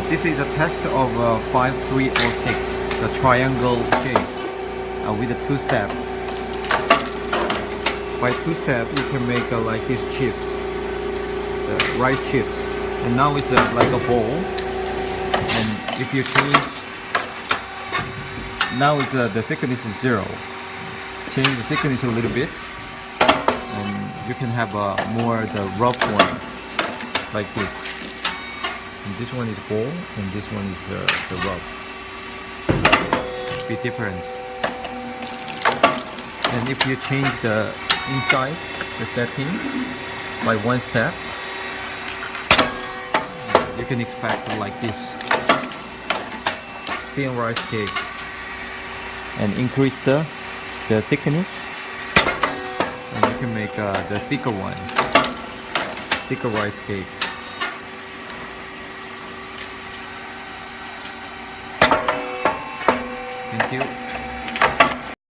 This is a test of 5306, the triangle cake with a two-step. By two-step, you can make like these chips, the rice chips. And now it's like a bowl. And if you change, now it's the thickness is 0. Change the thickness a little bit, and you can have more the rough one, like this. And this one is bowl, and this one is the rough. Be different. And if you change the inside, the setting, by one step, you can expect like this thin rice cake, and increase the thickness, and you can make the thicker one, thicker rice cake. Thank you.